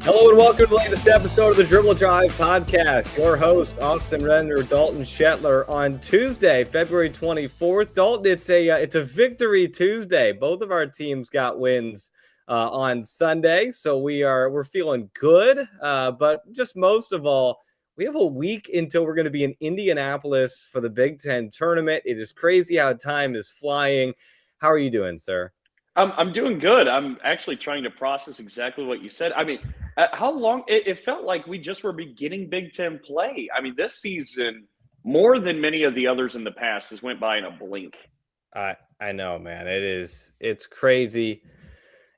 Hello and welcome to the latest episode of the Dribble Drive podcast. Your host, Austin Renner, Dalton Shetler, on Tuesday, February 24th. Dalton, it's a victory Tuesday. Both of our teams got wins on Sunday, so we're feeling good. But just most of all, we have a week until we're going to be in Indianapolis for the Big Ten tournament. It is crazy how time is flying. How are you doing, sir? I'm doing good. I'm actually trying to process exactly what you said. I mean, how long it felt like we just were beginning Big Ten play. I mean, this season, more than many of the others in the past, has went by in a blink. I know, man. It's crazy.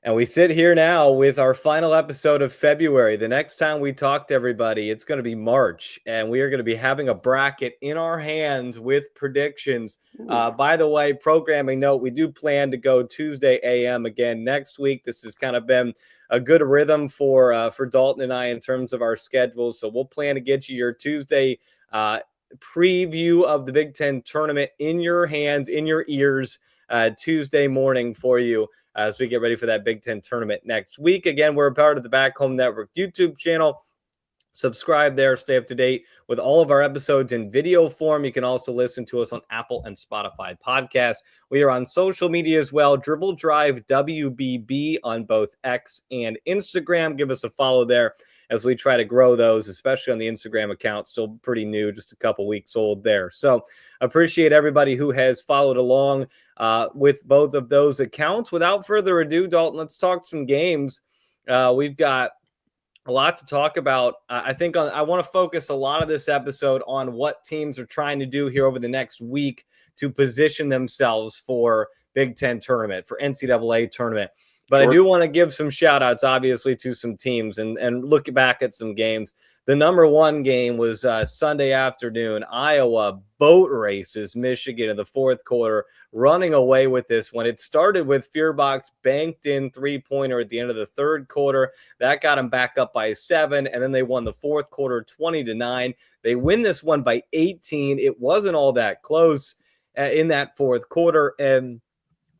And we sit here now with our final episode of February. The next time we talk to everybody, it's going to be March, and we are going to be having a bracket in our hands with predictions. By the way, programming note, we do plan to go Tuesday a.m. again next week. This has kind of been a good rhythm for Dalton and I in terms of our schedules. So we'll plan to get you your Tuesday preview of the Big Ten tournament in your hands, in your ears, Tuesday morning for you as we get ready for that Big Ten tournament next week. Again, we're a part of the Back Home Network YouTube channel. Subscribe there, stay up to date with all of our episodes in video form. You can also listen to us on Apple and Spotify podcasts. We are on social media as well, Dribble Drive WBB on both X and Instagram. Give us a follow there as we try to grow those, especially on the Instagram account, still pretty new, just a couple weeks old there. So appreciate everybody who has followed along with both of those accounts. Without further ado, Dalton, let's talk some games. We've got a lot to talk about. I want to focus a lot of this episode on what teams are trying to do here over the next week to position themselves for Big Ten tournament, for NCAA tournament. But sure. I do want to give some shout outs, obviously, to some teams and look back at some games. The number one game was Sunday afternoon. Iowa boat races Michigan in the fourth quarter, running away with this one. It started with Feuerbach's banked in three-pointer at the end of the third quarter. That got them back up by 7, and then they won the fourth quarter 20-9. They win this one by 18. It wasn't all that close in that fourth quarter, and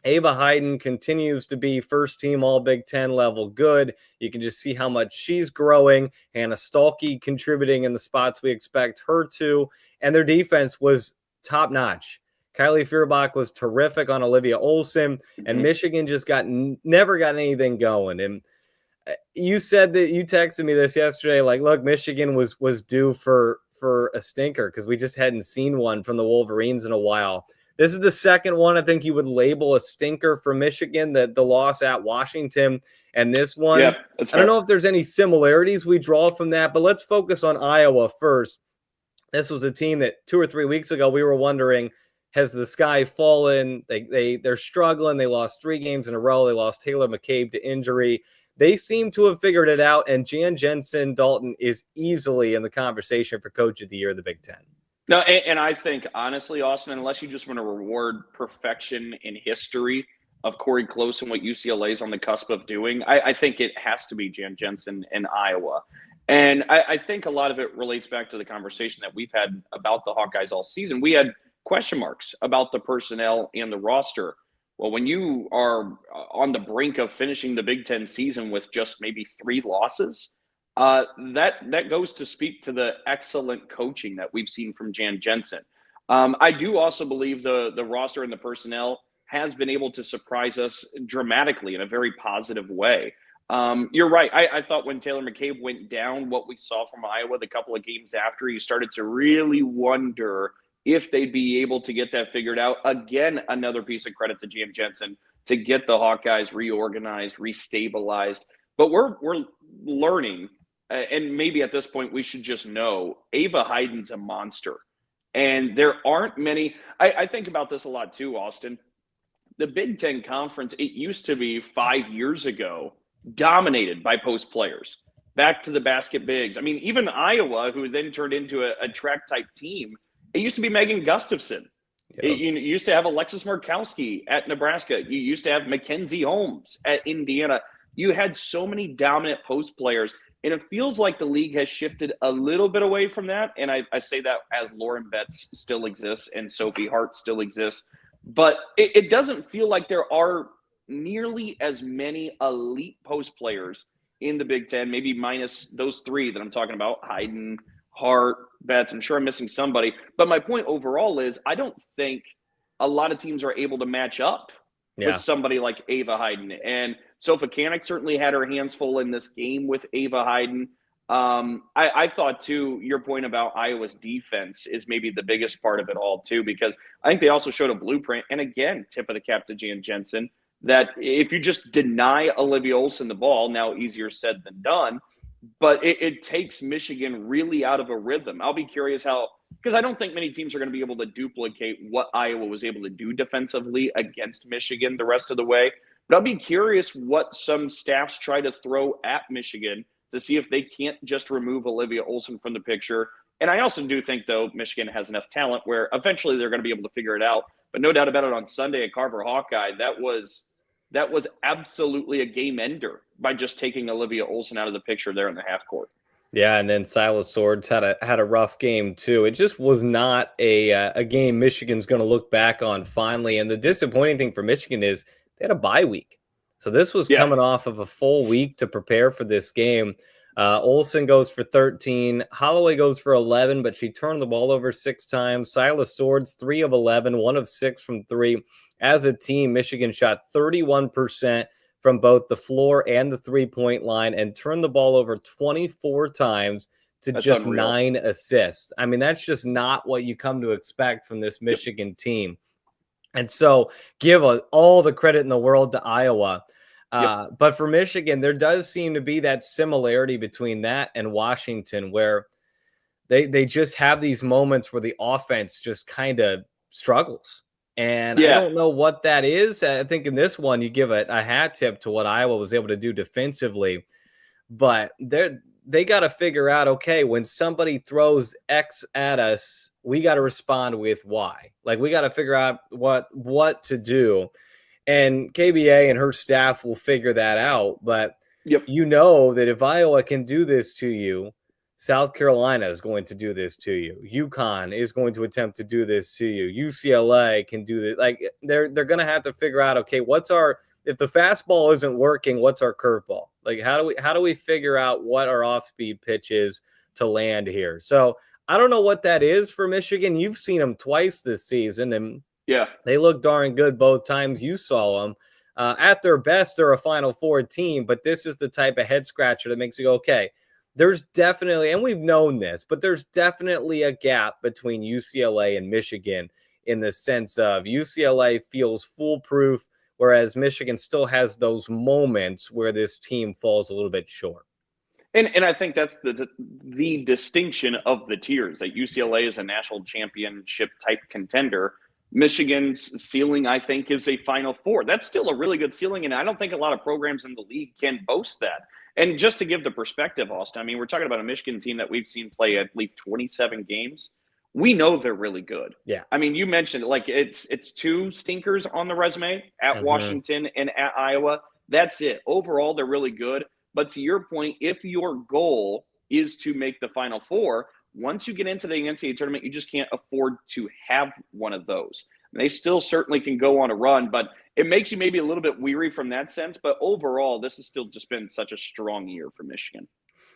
Ava Hayden continues to be first team all Big Ten level good. You can just see how much she's growing. Hannah Stalkey contributing in the spots we expect her to. And their defense was top notch. Kylie Feuerbach was terrific on Olivia Olson, and Michigan just never got anything going. And you said that you texted me this yesterday, like, look, Michigan was due for a stinker because we just hadn't seen one from the Wolverines in a while. This is the second one I think you would label a stinker for Michigan, the loss at Washington. And this one, I don't know if there's any similarities we draw from that, but let's focus on Iowa first. This was a team that 2 or 3 weeks ago we were wondering, has the sky fallen? They're struggling. They lost 3 games in a row. They lost Taylor McCabe to injury. They seem to have figured it out, and Jan Jensen Dalton is easily in the conversation for Coach of the Year of the Big Ten. No, and I think, honestly, Austin, unless you just want to reward perfection in history of Corey Close and what UCLA is on the cusp of doing, I think it has to be Jan Jensen in Iowa. And I think a lot of it relates back to the conversation that we've had about the Hawkeyes all season. We had question marks about the personnel and the roster. Well, when you are on the brink of finishing the Big Ten season with just maybe 3 losses, that goes to speak to the excellent coaching that we've seen from Jan Jensen. I do also believe the roster and the personnel has been able to surprise us dramatically in a very positive way. You're right. I thought when Taylor McCabe went down, what we saw from Iowa the couple of games after, you started to really wonder if they'd be able to get that figured out. Again, another piece of credit to Jan Jensen to get the Hawkeyes reorganized, restabilized. But we're learning. And maybe at this point we should just know Ava Hayden's a monster. And there aren't many. I think about this a lot too, Austin. The Big Ten Conference, it used to be 5 years ago, dominated by post players. Back to the basket bigs. I mean, even Iowa, who then turned into a track-type team, it used to be Megan Gustafson. Yep. You used to have Alexis Markowski at Nebraska. You used to have Mackenzie Holmes at Indiana. You had so many dominant post players. And it feels like the league has shifted a little bit away from that. And I say that as Lauren Betts still exists and Sophie Hart still exists. But it doesn't feel like there are nearly as many elite post players in the Big Ten, maybe minus those three that I'm talking about, Hayden, Hart, Betts. I'm sure I'm missing somebody. But my point overall is I don't think a lot of teams are able to match up with Yeah. somebody like Ava Hayden. And Sofa Kanik certainly had her hands full in this game with Ava Hayden. I thought, too, your point about Iowa's defense is maybe the biggest part of it all, too, because I think they also showed a blueprint. And again, tip of the cap to Jan Jensen, that if you just deny Olivia Olson the ball, now easier said than done, but it takes Michigan really out of a rhythm. I'll be curious how, because I don't think many teams are going to be able to duplicate what Iowa was able to do defensively against Michigan the rest of the way. But I'll be curious what some staffs try to throw at Michigan to see if they can't just remove Olivia Olson from the picture. And I also do think, though, Michigan has enough talent where eventually they're going to be able to figure it out. But no doubt about it, on Sunday at Carver Hawkeye, that was absolutely a game ender by just taking Olivia Olson out of the picture there in the half court. Yeah, and then Silas Swords had a rough game too. It just was not a game Michigan's going to look back on finally. And the disappointing thing for Michigan is they had a bye week, so this was coming off of a full week to prepare for this game. Olson goes for 13, Holloway goes for 11, but she turned the ball over 6 times. Silas Swords 3 of 11, 1 of 6 from 3. As a team, Michigan shot 31% from both the floor and the 3-point line and turned the ball over 24 times to That's just unreal. 9 assists. I mean, that's just not what you come to expect from this Michigan team. And so give all the credit in the world to Iowa. But for Michigan, there does seem to be that similarity between that and Washington, where they just have these moments where the offense just kind of struggles. And I don't know what that is. I think in this one, you give a hat tip to what Iowa was able to do defensively. But they got to figure out, okay, when somebody throws X at us, we got to respond with Y. Like, we got to figure out what to do. And KBA and her staff will figure that out. But you know that if Iowa can do this to you, South Carolina is going to do this to you. UConn is going to attempt to do this to you. UCLA can do this. Like, they're going to have to figure out, okay, if the fastball isn't working, what's our curveball? Like, how do we figure out what our off-speed pitch is to land here? So I don't know what that is for Michigan. You've seen them twice this season, and they look darn good both times you saw them. At their best, they're a Final Four team, but this is the type of head scratcher that makes you go, okay, there's definitely, and we've known this, but there's definitely a gap between UCLA and Michigan in the sense of UCLA feels foolproof, whereas Michigan still has those moments where this team falls a little bit short. And I think that's the distinction of the tiers, that UCLA is a national championship type contender. Michigan's ceiling, I think, is a Final Four. That's still a really good ceiling, and I don't think a lot of programs in the league can boast that. And just to give the perspective, Austin, I mean, we're talking about a Michigan team that we've seen play, I believe, 27 games. We know they're really good. Yeah. I mean, you mentioned, like, it's 2 stinkers on the resume at Washington and at Iowa. That's it. Overall, they're really good. But to your point, if your goal is to make the Final Four, once you get into the NCAA tournament, you just can't afford to have one of those. And they still certainly can go on a run, but it makes you maybe a little bit weary from that sense. But overall, this has still just been such a strong year for Michigan.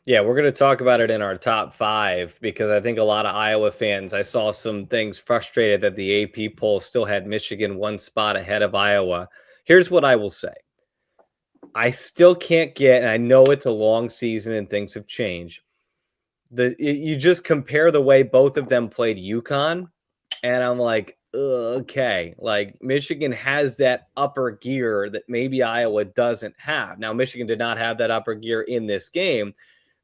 Yeah, we're going to talk about it in our top 5 because I think a lot of Iowa fans, I saw some things frustrated that the AP poll still had Michigan 1 spot ahead of Iowa. Here's what I will say. I still can't get, and I know it's a long season and things have changed. You just compare the way both of them played UConn, and I'm like, okay, like Michigan has that upper gear that maybe Iowa doesn't have. Now, Michigan did not have that upper gear in this game.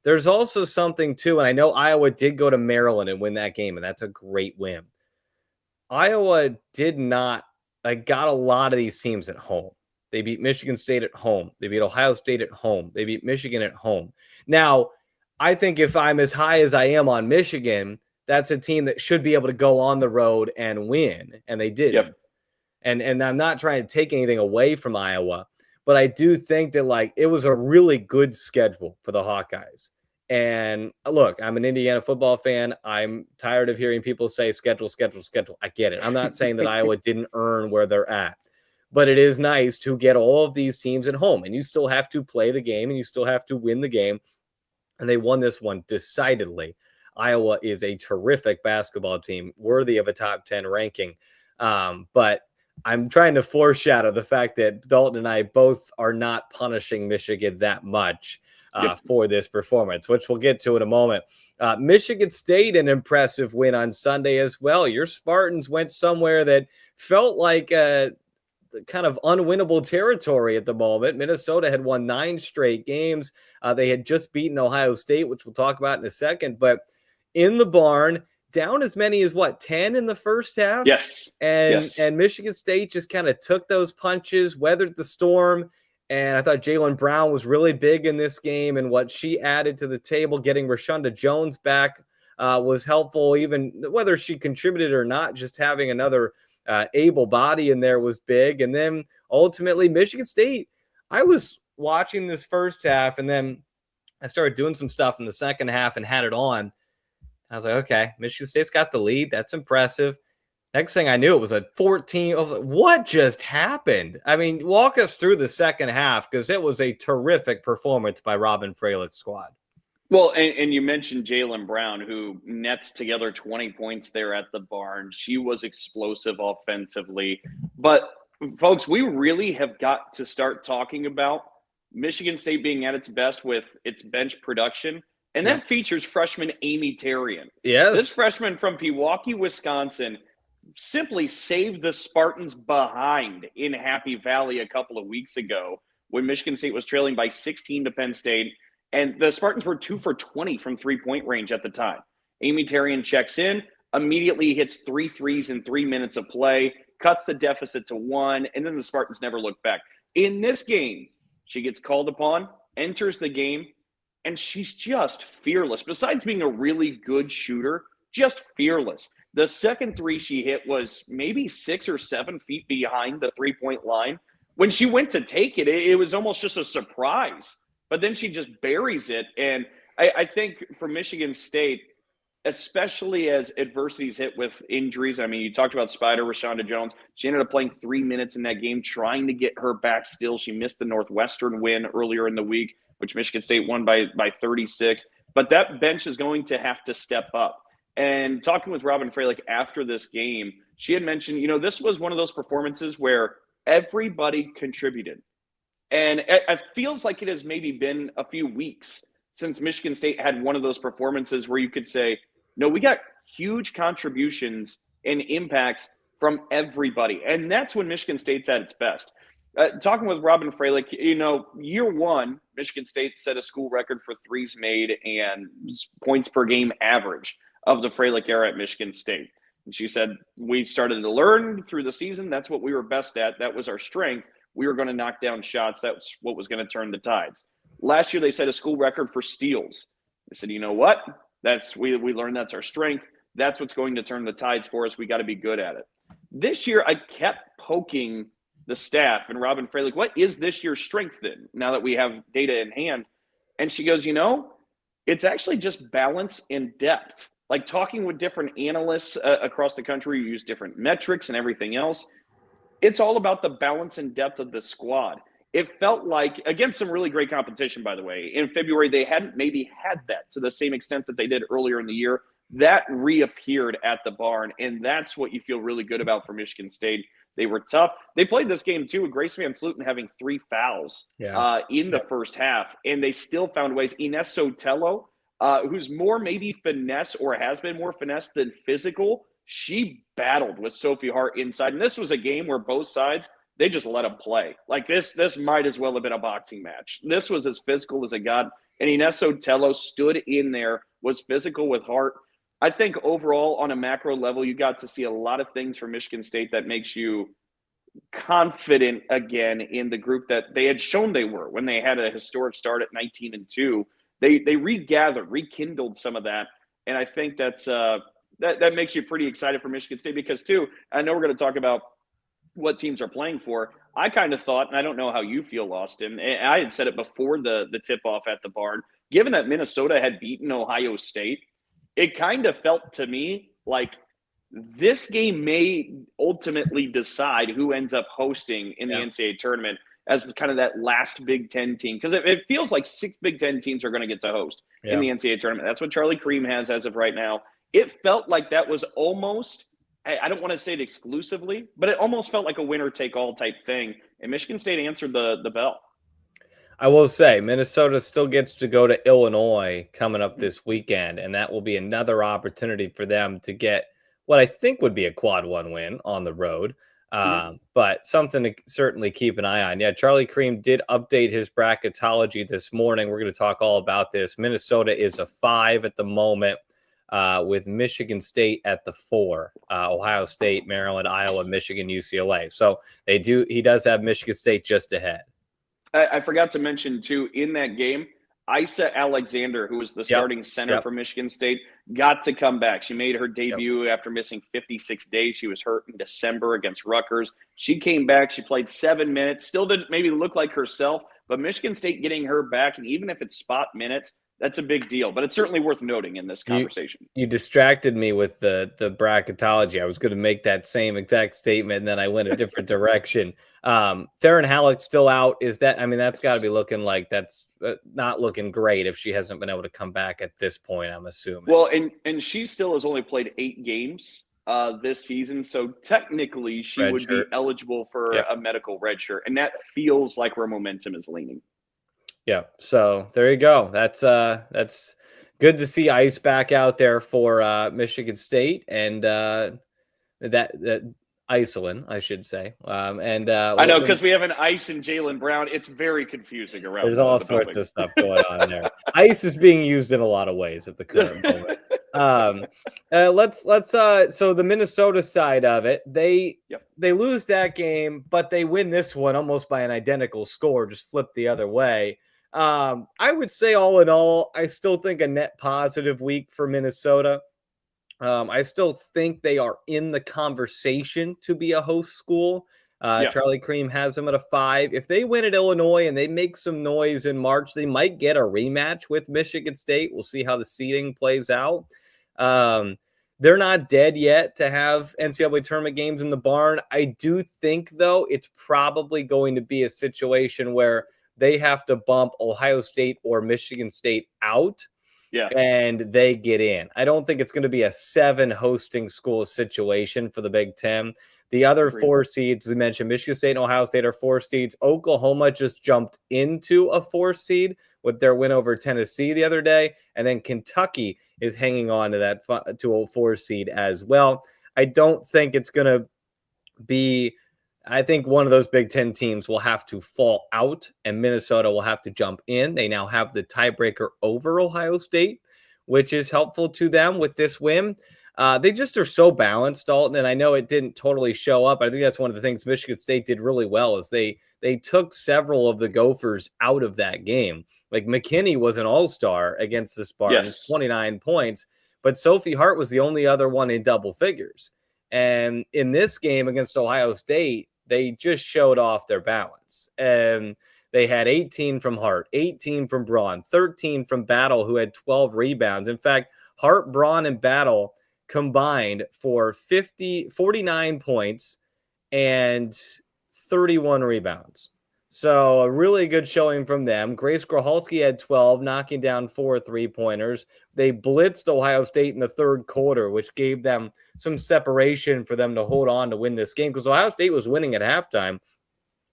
There's also something too, and I know Iowa did go to Maryland and win that game, and that's a great win. Iowa did not, got a lot of these teams at home. They beat Michigan State at home. They beat Ohio State at home. They beat Michigan at home. Now, I think if I'm as high as I am on Michigan, that's a team that should be able to go on the road and win, and they didn't. And I'm not trying to take anything away from Iowa, but I do think that, it was a really good schedule for the Hawkeyes. And look, I'm an Indiana football fan. I'm tired of hearing people say schedule, schedule, schedule. I get it. I'm not saying that Iowa didn't earn where they're at. but it is nice to get all of these teams at home, and you still have to play the game and you still have to win the game. And they won this one decidedly. Iowa is a terrific basketball team, worthy of a top 10 ranking. But I'm trying to foreshadow the fact that Dalton and I both are not punishing Michigan that much for this performance, which we'll get to in a moment. Michigan State, an impressive win on Sunday as well. Your Spartans went somewhere that felt like kind of unwinnable territory at the moment. Minnesota had won 9 straight games. They had just beaten Ohio State, which we'll talk about in a second. But in the barn, down as many as 10 in the first half. Yes. And Michigan State just kind of took those punches, weathered the storm. And I thought Jaylen Brown was really big in this game, and what she added to the table, getting Rashonda Jones back was helpful, even whether she contributed or not. Just having another able body in there was big. And then ultimately Michigan State, I was watching this first half, and then I started doing some stuff in the second half and had it on. I was like, okay, Michigan State's got the lead. That's impressive. Next thing I knew, it was a 14. What just happened? I mean, walk us through the second half, because it was a terrific performance by Robin Fralick's squad. Well, and you mentioned Jaylen Brown, who nets together 20 points there at the barn. She was explosive offensively. But, folks, we really have got to start talking about Michigan State being at its best with its bench production. And that features freshman Amy Tarian. Yes. This freshman from Pewaukee, Wisconsin, simply saved the Spartans behind in Happy Valley a couple of weeks ago when Michigan State was trailing by 16 to Penn State. And the Spartans were 2 for 20 from three-point range at the time. Amy Tarian checks in, immediately hits 3 threes in 3 minutes of play, cuts the deficit to 1, and then the Spartans never looked back. In this game, she gets called upon, enters the game, and she's just fearless. Besides being a really good shooter, just fearless. The second 3 she hit was maybe 6 or 7 feet behind the three-point line. When she went to take it, it was almost just a surprise. But then she just buries it. And I think for Michigan State, especially as adversities hit with injuries, I mean, you talked about Spider, Rashonda Jones. She ended up playing 3 minutes in that game, trying to get her back still. She missed the Northwestern win earlier in the week, which Michigan State won by 36. But that bench is going to have to step up. And talking with Robin Fralick after this game, she had mentioned, this was one of those performances where everybody contributed. And it feels like it has maybe been a few weeks since Michigan State had one of those performances where you could say, no, we got huge contributions and impacts from everybody. And that's when Michigan State's at its best. Talking with Robin Fralick, year one, Michigan State set a school record for threes made and points per game average of the Fralick era at Michigan State. And she said, we started to learn through the season. That's what we were best at. That was our strength. We were going to knock down shots. That's what was going to turn the tides. Last year, they set a school record for steals. They said, you know what? We learned that's our strength. That's what's going to turn the tides for us. We got to be good at it. This year, I kept poking the staff and Robin Fralick, what is this year's strength then, now that we have data in hand? And she goes, it's actually just balance and depth. Like talking with different analysts across the country, who use different metrics and everything else. It's all about the balance and depth of the squad. It felt like, against some really great competition, by the way, in February, they hadn't maybe had that to the same extent that they did earlier in the year. That reappeared at the barn, and that's what you feel really good about for Michigan State. They were tough. They played this game, too, with Grace Van Sluten having 3 fouls in the first half, and they still found ways. Ines Sotelo, who's more maybe finesse or has been more finesse than physical, she battled with Sophie Hart inside. And this was a game where both sides, they just let them play. Like this might as well have been a boxing match. This was as physical as it got. And Ines Sotelo stood in there, was physical with Hart. I think overall, on a macro level, you got to see a lot of things from Michigan State that makes you confident again in the group that they had shown they were when they had a historic start at 19-2. They regathered, rekindled some of that. And I think that's that makes you pretty excited for Michigan State because, too, I know we're going to talk about what teams are playing for. I kind of thought, and I don't know how you feel, Austin, and I had said it before the tip-off at the barn, given that Minnesota had beaten Ohio State, it kind of felt to me like this game may ultimately decide who ends up hosting in the NCAA tournament as kind of that last Big Ten team. Because it feels like 6 Big Ten teams are going to get to host in the NCAA tournament. That's what Charlie Cream has as of right now. It felt like that was almost, I don't want to say it exclusively, but it almost felt like a winner-take-all type thing. And Michigan State answered the bell. I will say Minnesota still gets to go to Illinois coming up this weekend, and that will be another opportunity for them to get what I think would be a quad 1 win on the road. But something to certainly keep an eye on. Yeah, Charlie Cream did update his bracketology this morning. We're going to talk all about this. Minnesota is a 5 at the moment, with Michigan State at the 4, Ohio State, Maryland, Iowa, Michigan, UCLA. So he does have Michigan State just ahead. I forgot to mention, too, in that game, Isa Alexander, who was the starting center for Michigan State, got to come back. She made her debut after missing 56 days. She was hurt in December against Rutgers. She came back. She played 7 minutes. Still didn't maybe look like herself, but Michigan State getting her back, and even if it's spot minutes, that's a big deal. But it's certainly worth noting in this conversation. You distracted me with the bracketology. I was going to make that same exact statement, and then I went a different direction. Theron Halleck's still out. That's got to be looking like that's not looking great if she hasn't been able to come back at this point, I'm assuming. Well, and she still has only played 8 games this season, so technically she would be eligible for a medical red shirt, and that feels like where momentum is leaning. Yeah, so there you go. That's good to see Ice back out there for Michigan State, and that Iceland, I should say. I know, because we have an Ice and Jaylen Brown. It's very confusing around. There's all sorts of stuff going on there. Ice is being used in a lot of ways at the current moment. So the Minnesota side of it, they lose that game, but they win this one almost by an identical score, just flipped the other way. I would say all in all, I still think a net positive week for Minnesota. I still think they are in the conversation to be a host school. Charlie Cream has them at a 5. If they win at Illinois and they make some noise in March, they might get a rematch with Michigan State. We'll see how the seeding plays out. They're not dead yet to have NCAA tournament games in the barn. I do think, though, it's probably going to be a situation where they have to bump Ohio State or Michigan State out. And they get in. I don't think it's going to be a 7 hosting school situation for the Big Ten. The other 4 seeds, we mentioned Michigan State and Ohio State are 4 seeds. Oklahoma just jumped into a 4 seed with their win over Tennessee the other day. And then Kentucky is hanging on to that to a 4 seed as well. I don't think it's going to be, I think one of those Big Ten teams will have to fall out and Minnesota will have to jump in. They now have the tiebreaker over Ohio State, which is helpful to them with this win. They just are so balanced, Dalton, and I know it didn't totally show up. I think that's one of the things Michigan State did really well is they took several of the Gophers out of that game. Like McKinney was an all-star against the Spartans, 29 points, but Sophie Hart was the only other one in double figures. And in this game against Ohio State, they just showed off their balance. And they had 18 from Hart, 18 from Braun, 13 from Battle, who had 12 rebounds. In fact, Hart, Braun, and Battle combined for 49 points and 31 rebounds. So a really good showing from them. Grace Grohalski had 12, knocking down 4 3-pointers. They blitzed Ohio State in the third quarter, which gave them some separation for them to hold on to win this game because Ohio State was winning at halftime.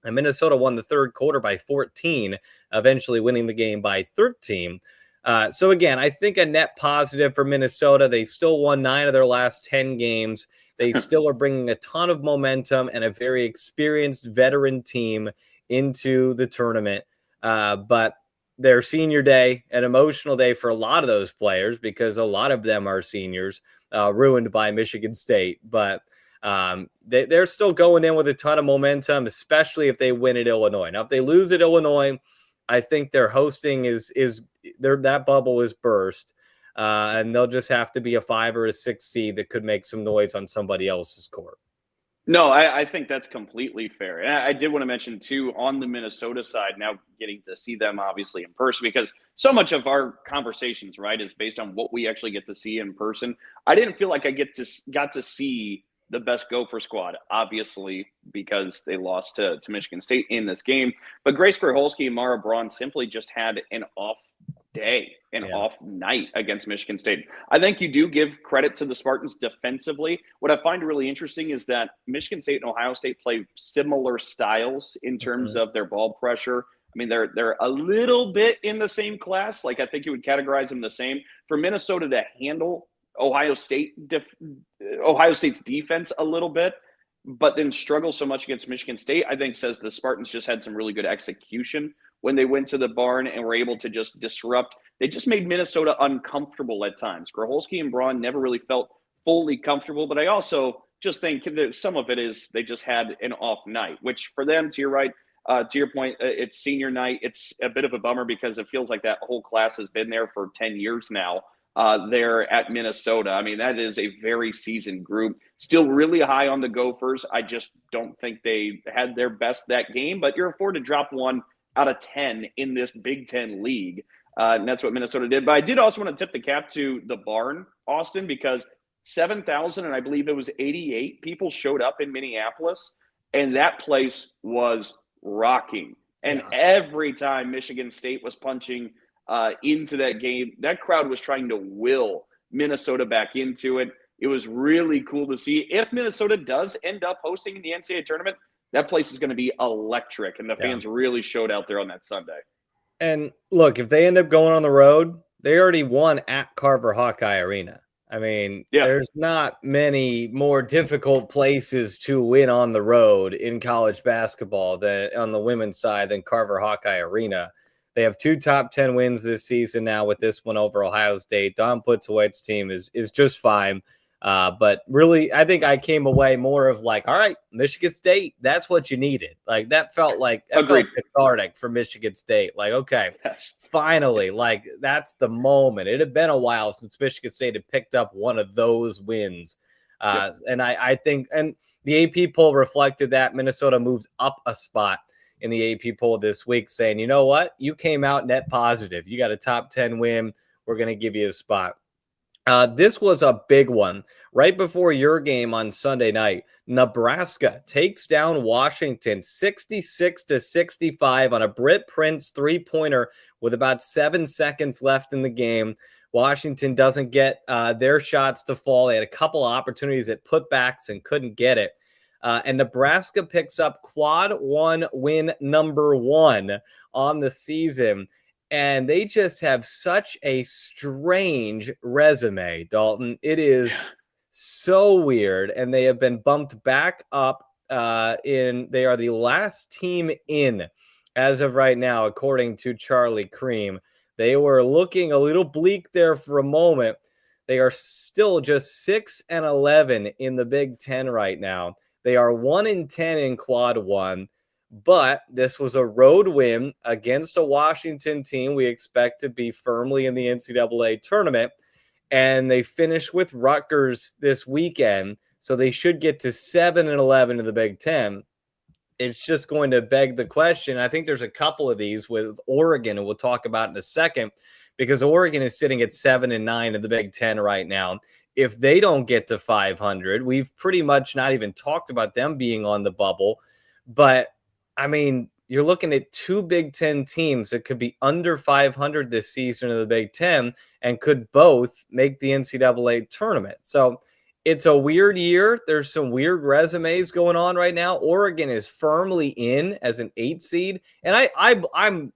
And Minnesota won the third quarter by 14, eventually winning the game by 13. So again, I think a net positive for Minnesota. They've still won 9 of their last 10 games. They still are bringing a ton of momentum and a very experienced veteran team into the tournament. But their senior day, an emotional day for a lot of those players because a lot of them are seniors, ruined by Michigan State. But they're still going in with a ton of momentum, especially if they win at Illinois. Now, if they lose at Illinois, I think their hosting that bubble is burst, and they'll just have to be a 5 or a 6 seed that could make some noise on somebody else's court. No, I think that's completely fair. And I did want to mention too on the Minnesota side, now getting to see them obviously in person, because so much of our conversations, right, is based on what we actually get to see in person. I didn't feel like I got to see the best Gopher squad, obviously, because they lost to Michigan State in this game. But Grace Berholski and Mara Braun simply just had an off day, an Yeah. off night against Michigan State. I think you do give credit to the Spartans defensively. What I find really interesting is that Michigan State and Ohio State play similar styles in terms Mhm. of their ball pressure. I mean, they're a little bit in the same class. Like I think you would categorize them the same. For Minnesota to handle Ohio State's defense a little bit, but then struggle so much against Michigan State, I think says the Spartans just had some really good execution when they went to the barn and were able to just disrupt. They just made Minnesota uncomfortable at times. Groholski and Braun never really felt fully comfortable, but I also just think that some of it is they just had an off night, which for them, to your right, to your point, it's senior night. It's a bit of a bummer because it feels like that whole class has been there for 10 years now. There at Minnesota. I mean, that is a very seasoned group. Still really high on the Gophers. I just don't think they had their best that game, but you're afforded to drop 1 out of 10 in this Big Ten league. And that's what Minnesota did. But I did also want to tip the cap to the barn, Austin, because 7,000 and I believe it was 88 people showed up in Minneapolis, and that place was rocking. And Yeah. every time Michigan State was punching into that game, that crowd was trying to will Minnesota back into it. It was really cool to see. If Minnesota does end up hosting the NCAA tournament, that place is going to be electric, and the Yeah. fans really showed out there on that Sunday. And look, if they end up going on the road, they already won at Carver Hawkeye Arena. I mean, Yeah, there's not many more difficult places to win on the road in college basketball than on the women's side than Carver Hawkeye Arena. They have 2 top 10 wins this season now with this one over Ohio State. Don Putzwight's team is just fine. But really, I think I came away more of like, all right, Michigan State, that's what you needed. Like that felt agreed. cathartic for Michigan State. Like, okay, Yes. finally, like that's the moment. It had been a while since Michigan State had picked up one of those wins. Yep. And I think, and the AP poll reflected that Minnesota moved up a spot in the AP poll this week, saying, you know what, you came out net positive. You got a top 10 win. We're going to give you a spot. This was a big one. Right before your game on Sunday night, Nebraska takes down Washington 66-65 on a Britt Prince three-pointer with about 7 seconds left in the game. Washington doesn't get their shots to fall. They had a couple opportunities at putbacks and couldn't get it. And Nebraska picks up quad one win number 1 on the season. And they just have such a strange resume, Dalton. It is so weird. And they have been bumped back up they are the last team in as of right now, according to Charlie Cream. They were looking a little bleak there for a moment. They are still just 6-11 in the Big Ten right now. They are 1-10 in quad one. But this was a road win against a Washington team we expect to be firmly in the NCAA tournament. And they finish with Rutgers this weekend. So they should get to 7-11 in the Big Ten. It's just going to beg the question. I think there's a couple of these with Oregon, and we'll talk about in a second, because Oregon is sitting at 7-9 in the Big Ten right now. If they don't get to 500, we've pretty much not even talked about them being on the bubble. But I mean, you're looking at 2 Big Ten teams that could be under 500 this season in the Big Ten and could both make the NCAA tournament. So it's a weird year. There's some weird resumes going on right now. Oregon is firmly in as an 8 seed, and I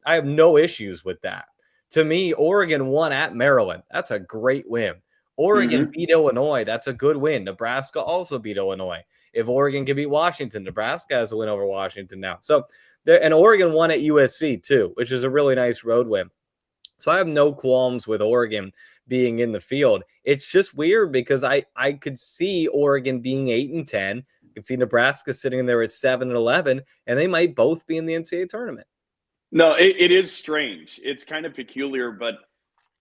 have no issues with that. To me, Oregon won at Maryland. That's a great win. Oregon beat Illinois. That's a good win. Nebraska also beat Illinois. If Oregon can beat Washington, Nebraska has a win over Washington now. So and Oregon won at USC too, which is a really nice road win. So I have no qualms with Oregon being in the field. It's just weird because I could see Oregon being 8-10. I could see Nebraska sitting there at 7-11, and they might both be in the NCAA tournament. No, it is strange. It's kind of peculiar, but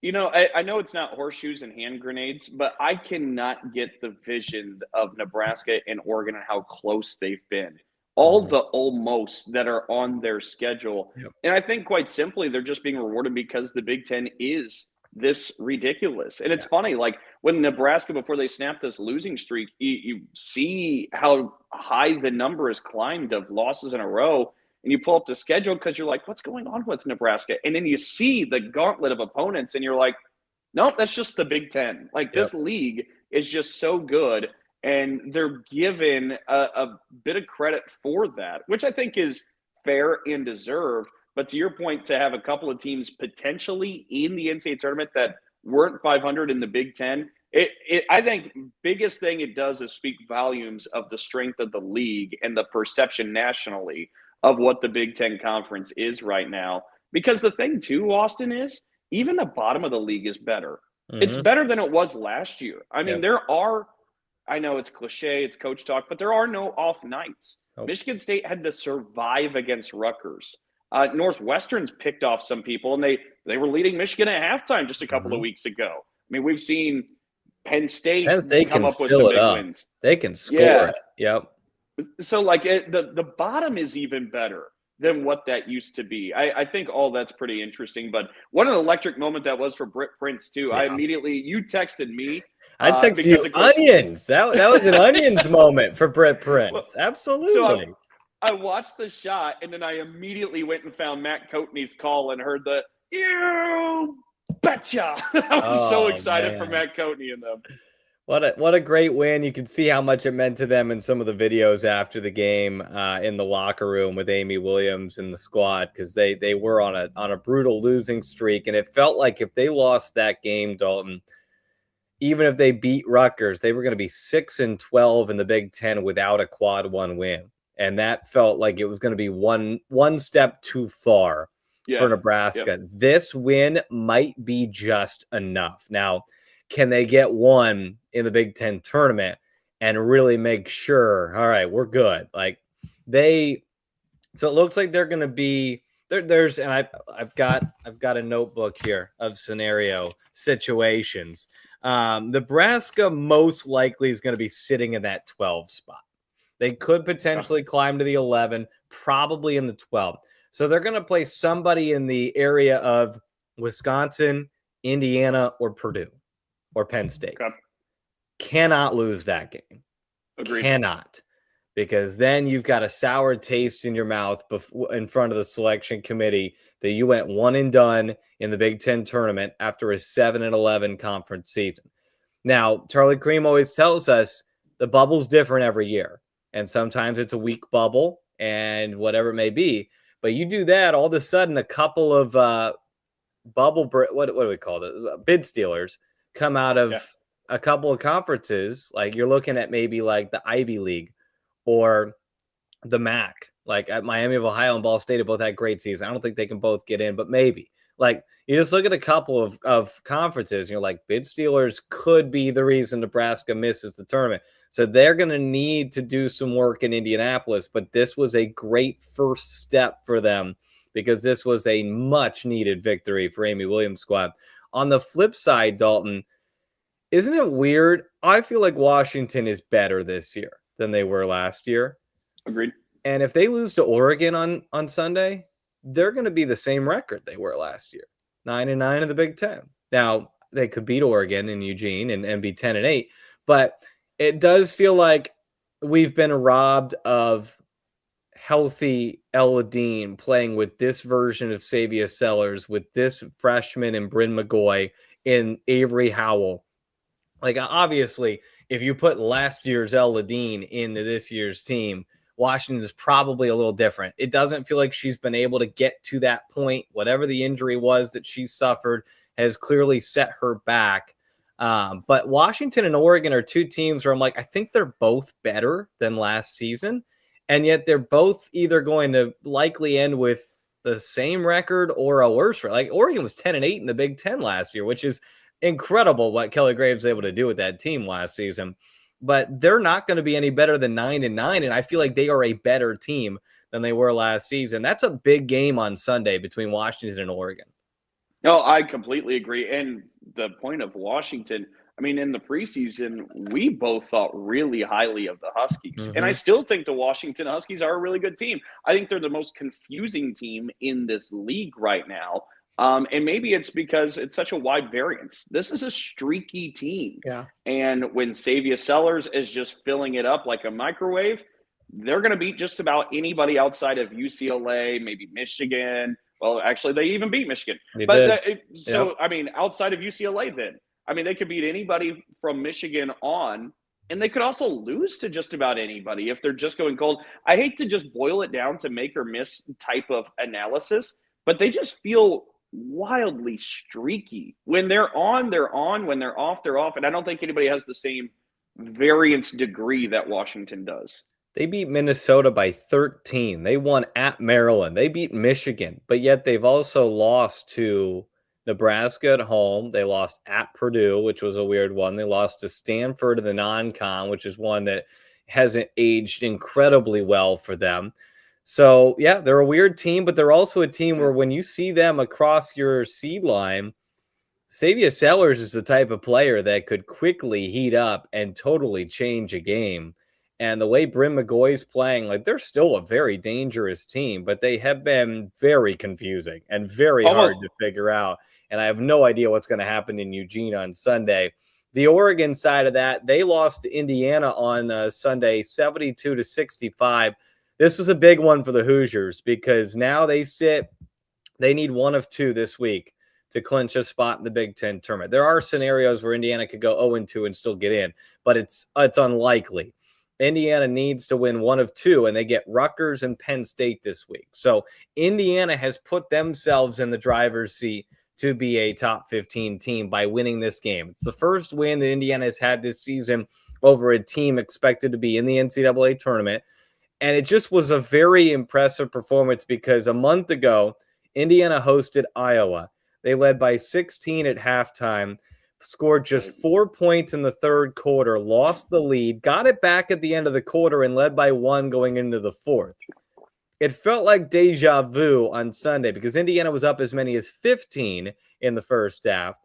I know it's not horseshoes and hand grenades, but I cannot get the vision of Nebraska and Oregon and how close they've been. All Mhm. the almost that are on their schedule. Yep. And I think quite simply, they're just being rewarded because the Big Ten is this ridiculous. And it's Yeah. funny, like when Nebraska, before they snapped this losing streak, you see how high the number has climbed of losses in a row. And you pull up the schedule because you're like, what's going on with Nebraska? And then you see the gauntlet of opponents, and you're like, nope, that's just the Big Ten. Like Yep. this league is just so good, and they're given a bit of credit for that, which I think is fair and deserved. But to your point, to have a couple of teams potentially in the NCAA tournament that weren't 500 in the Big Ten, I think biggest thing it does is speak volumes of the strength of the league and the perception nationally of what the Big Ten Conference is right now. Because the thing too, Austin, is even the bottom of the league is better. It's Mhm. better than it was last year. I mean, Yep. there are, I know it's cliche, it's coach talk, but there are no off nights. Nope. Michigan State had to survive against Rutgers. Northwestern's picked off some people, and they were leading Michigan at halftime just a couple of Mhm. weeks ago. I mean, we've seen Penn State Penn State come can up with fill some it big up. wins. They can score Yeah, it. Yep. so like the bottom is even better than what that used to be. I think all that's pretty interesting. But what an electric moment that was for Britt Prince too. I Yeah. immediately you texted me I text because you of course. onions. That was an onions moment for Brett Well, Prince. so Absolutely. I watched the shot and then I immediately went and found Matt Coatney's call and heard the "You betcha." I was so Oh excited for man. Matt Coatney and them. What a great win. You can see how much it meant to them in some of the videos after the game in the locker room with Amy Williams and the squad, because they were on a brutal losing streak. And it felt like if they lost that game, Dalton, even if they beat Rutgers, they were going to be 6-12 in the Big Ten without a quad one win. And that felt like it was going to be one step too far for Yeah. Yep. Nebraska. This win might be just enough. Now, can they get one in the Big Ten tournament and really make sure, all right, we're good? Like so it looks like they're going to be there's and I've got a notebook here of scenario situations. Nebraska most likely is going to be sitting in that 12 spot. They could potentially climb to the 11, probably in the 12. So they're going to play somebody in the area of Wisconsin, Indiana, or Purdue or Penn State. Okay. Cannot lose that game. Agreed. Cannot. Because then you've got a sour taste in your mouth in front of the selection committee that you went one and done in the Big Ten tournament after a 7-11 conference season. Now, Charlie Cream always tells us the bubble's different every year. And sometimes it's a weak bubble and whatever it may be. But you do that, all of a sudden a couple of what do we call it? Bid stealers come out of a couple of conferences. Like you're looking at maybe like the Ivy League or the MAC. Like at Miami of Ohio and Ball State have both had great seasons. I don't think they can both get in, but maybe. Like you just look at a couple of conferences and you're like, bid stealers could be the reason Nebraska misses the tournament. So they're going to need to do some work in Indianapolis, but this was a great first step for them because this was a much needed victory for Amy Williams' squad. On the flip side, Dalton, isn't it weird? I feel like Washington is better this year than they were last year. Agreed. And if they lose to Oregon on Sunday, they're going to be the same record they were last year, 9-9 in the Big Ten. Now they could beat Oregon and Eugene and be 10-8, but it does feel like we've been robbed of healthy Ella Dean playing with this version of Savia Sellers, with this freshman and Bryn McGoy in Avery Howell. Like obviously, if you put last year's Ella Dean into this year's team, Washington is probably a little different. It doesn't feel like she's been able to get to that point. Whatever the injury was that she suffered has clearly set her back. But Washington and Oregon are two teams where I'm like, I think they're both better than last season. And yet they're both either going to likely end with the same record or a worse record. Like Oregon was 10-8 in the Big Ten last year, which is incredible what Kelly Graves was able to do with that team last season. But they're not going to be any better than 9-9. And I feel like they are a better team than they were last season. That's a big game on Sunday between Washington and Oregon. No, I completely agree. And the point of Washington, I mean, in the preseason, we both thought really highly of the Huskies. And I Hmm. still think the Washington Huskies are a really good team. I think they're the most confusing team in this league right now. And maybe it's because it's such a wide variance. This is a streaky team. Yeah. And when Savia Sellers is just filling it up like a microwave, they're going to beat just about anybody outside of UCLA, maybe Michigan. Well, actually, they even beat Michigan. They But did. Yep. so, I mean, outside of UCLA, then, I mean, they could beat anybody from Michigan on, and they could also lose to just about anybody if they're just going cold. I hate to just boil it down to make or miss type of analysis, but they just feel wildly streaky. When they're on, they're on. When they're off, they're off. And I don't think anybody has the same variance degree that Washington does. They beat Minnesota by 13. They won at Maryland. They beat Michigan, but yet they've also lost to Nebraska at home. They lost at Purdue, which was a weird one. They lost to Stanford in the non-con, which is one that hasn't aged incredibly well for them. So, yeah, they're a weird team, but they're also a team where when you see them across your seed line, Savia Sellers is the type of player that could quickly heat up and totally change a game. And the way Bryn McGoy's playing, like they're still a very dangerous team, but they have been very confusing and very hard Almost to figure out. And I have no idea what's going to happen in Eugene on Sunday. The Oregon side of that, they lost to Indiana on Sunday, 72-65. This was a big one for the Hoosiers because now they need one of two this week to clinch a spot in the Big Ten tournament. There are scenarios where Indiana could go 0-2 and still get in, but it's unlikely. Indiana needs to win one of two, and they get Rutgers and Penn State this week. So Indiana has put themselves in the driver's seat to be a top 15 team by winning this game. It's the first win that Indiana has had this season over a team expected to be in the NCAA tournament. And it just was a very impressive performance because a month ago, Indiana hosted Iowa. They led by 16 at halftime, scored just 4 points in the third quarter, lost the lead, got it back at the end of the quarter, and led by one going into the fourth. It felt like deja vu on Sunday because Indiana was up as many as 15 in the first half.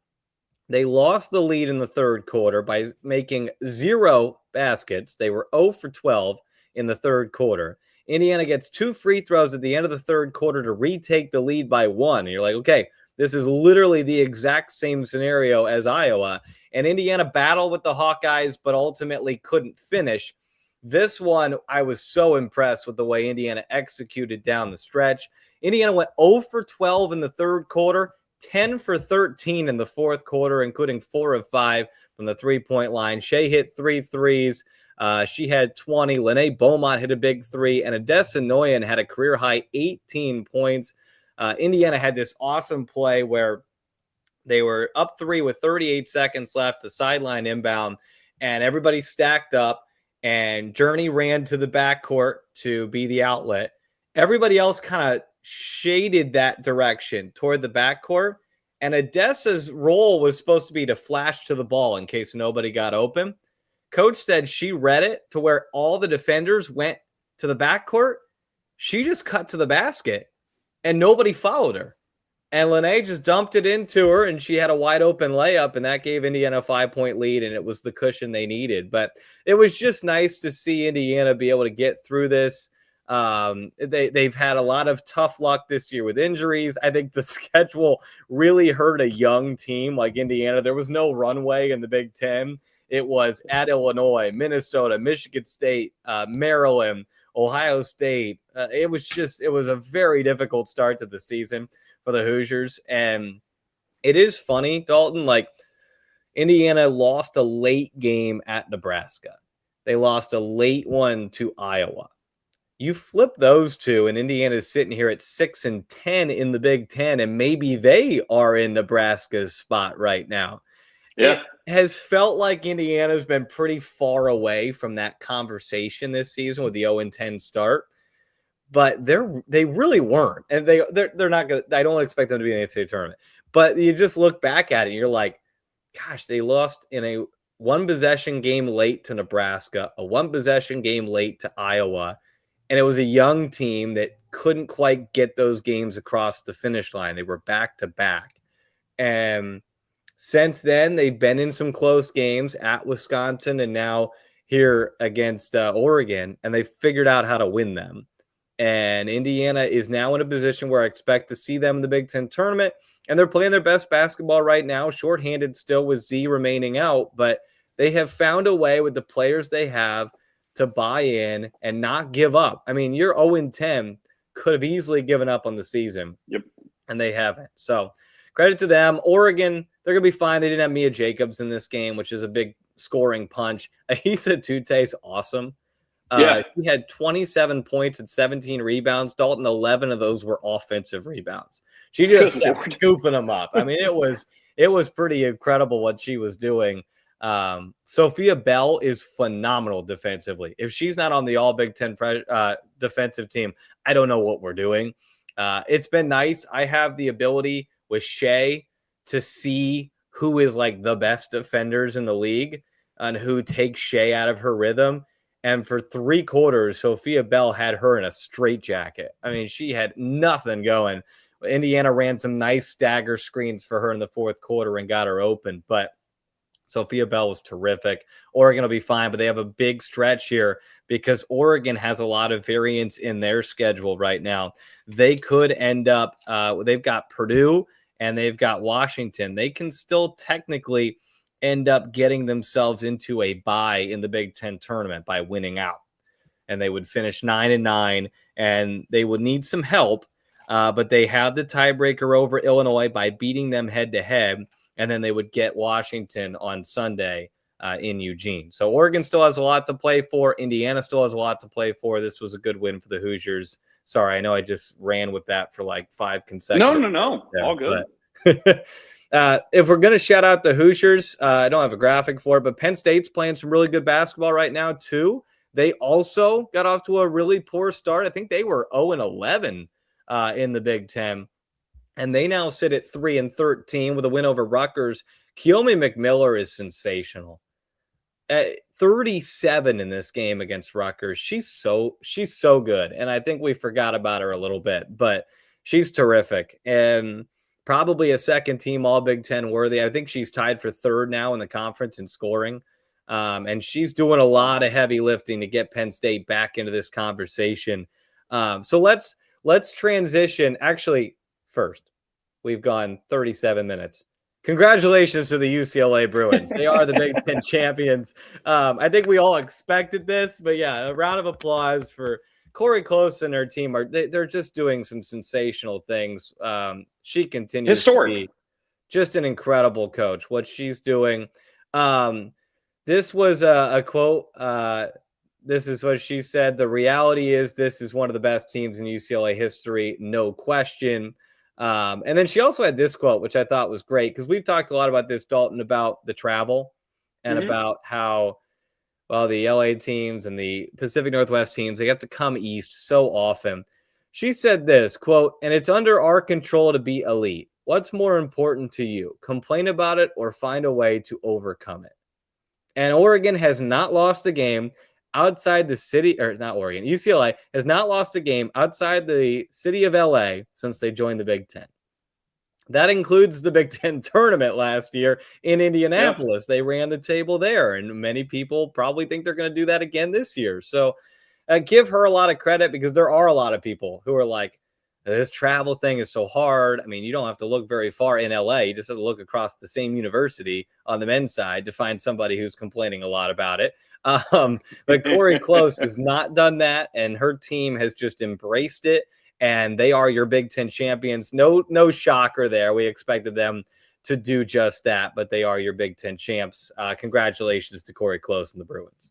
They lost the lead in the third quarter by making 0 baskets. They were 0 for 12 in the third quarter. Indiana gets 2 free throws at the end of the third quarter to retake the lead by 1. And you're like, okay, this is literally the exact same scenario as Iowa. And Indiana battled with the Hawkeyes, but ultimately couldn't finish. This one, I was so impressed with the way Indiana executed down the stretch. Indiana went 0 for 12 in the third quarter, 10 for 13 in the fourth quarter, including 4 of 5 from the three-point line. Shea hit 3 threes. She had 20. Lene Beaumont hit a big 3. And Odessa Noyan had a career-high 18 points. Indiana had this awesome play where they were up 3 with 38 seconds left, the sideline inbound, and everybody stacked up. And Journey ran to the backcourt to be the outlet. Everybody else kind of shaded that direction toward the backcourt. And Odessa's role was supposed to be to flash to the ball in case nobody got open. Coach said she read it to where all the defenders went to the backcourt. She just cut to the basket and nobody followed her. And Lene just dumped it into her, and she had a wide open layup, and that gave Indiana a 5-point lead, and it was the cushion they needed. But it was just nice to see Indiana be able to get through this. They've had a lot of tough luck this year with injuries. I think the schedule really hurt a young team like Indiana. There was no runway in the Big Ten. It was at Illinois, Minnesota, Michigan State, Maryland, Ohio State. It was a very difficult start to the season for the Hoosiers. And it is funny, Dalton, like Indiana lost a late game at Nebraska. They lost a late one to Iowa. You flip those two, and Indiana's sitting here at 6-10 in the Big Ten, and maybe they are in Nebraska's spot right now. Yeah. It has felt like Indiana's been pretty far away from that conversation this season with the 0-10 start. But they really weren't, and they're not gonna. I don't expect them to be in the NCAA tournament. But you just look back at it, and you're like, gosh, they lost in a 1-possession game late to Nebraska, a 1-possession game late to Iowa, and it was a young team that couldn't quite get those games across the finish line. They were back to back. And since then, they've been in some close games at Wisconsin and now here against Oregon, and they've figured out how to win them. And Indiana is now in a position where I expect to see them in the Big Ten tournament, and they're playing their best basketball right now, shorthanded still with Z remaining out, but they have found a way with the players they have to buy in and not give up. I mean, you're 0-10, could have easily given up on the season. Yep. And they haven't. So credit to them. Oregon, they're going to be fine. They didn't have Mia Jacobs in this game, which is a big scoring punch. Ahisa Tute's awesome. He had 27 points and 17 rebounds. Dalton, 11 of those were offensive rebounds. She just kept scooping them up. I mean, it was pretty incredible what she was doing. Sophia Bell is phenomenal defensively. If she's not on the all Big Ten defensive team, I don't know what we're doing. It's been nice. I have the ability with Shea to see who is like the best defenders in the league and who takes Shea out of her rhythm. And for 3 quarters, Sophia Bell had her in a straitjacket. I mean, she had nothing going. Indiana ran some nice stagger screens for her in the 4th quarter and got her open. But Sophia Bell was terrific. Oregon will be fine, but they have a big stretch here because Oregon has a lot of variance in their schedule right now. They could end up, they've got Purdue and they've got Washington. They can still technically end up getting themselves into a bye in the Big Ten tournament by winning out. And they would finish 9-9, and they would need some help, but they have the tiebreaker over Illinois by beating them head-to-head, and then they would get Washington on Sunday in Eugene. So Oregon still has a lot to play for. Indiana still has a lot to play for. This was a good win for the Hoosiers. Sorry, I know I just ran with that for like 5 consecutive. No. All good. If we're going to shout out the Hoosiers, I don't have a graphic for it, but Penn State's playing some really good basketball right now, too. They also got off to a really poor start. I think they were 0-11 in the Big Ten, and they now sit at 3-13 with a win over Rutgers. Keomi McMiller is sensational. 37 in this game against Rutgers. She's so good, and I think we forgot about her a little bit, but she's terrific. And probably a second team all Big Ten worthy. I think she's tied for 3rd now in the conference in scoring. And she's doing a lot of heavy lifting to get Penn State back into this conversation. So let's transition. Actually, first, we've gone 37 minutes. Congratulations to the UCLA Bruins. They are the Big Ten champions. I think we all expected this, but yeah, a round of applause for Corey Close and her team. They're just doing some sensational things. She continues to be just an incredible coach. What she's doing. This was a quote. This is what she said. The reality is this is one of the best teams in UCLA history, no question. And then she also had this quote, which I thought was great because we've talked a lot about this, Dalton, about the travel and about how, well, the LA teams and the Pacific Northwest teams, they have to come east so often. She said this, quote, and it's under our control to be elite. What's more important to you? Complain about it or find a way to overcome it? And Oregon has not lost a game outside the city, or not Oregon, UCLA has not lost a game outside the city of LA since they joined the Big Ten. That includes the Big Ten tournament last year in Indianapolis. They ran the table there, and many people probably think they're going to do that again this year. So give her a lot of credit because there are a lot of people who are like, this travel thing is so hard. I mean, you don't have to look very far in LA. You just have to look across the same university on the men's side to find somebody who's complaining a lot about it. But Corey Close has not done that, and her team has just embraced it. And they are your Big Ten champions. No shocker there. We expected them to do just that, but they are your Big Ten champs. Congratulations to Corey Close and the Bruins.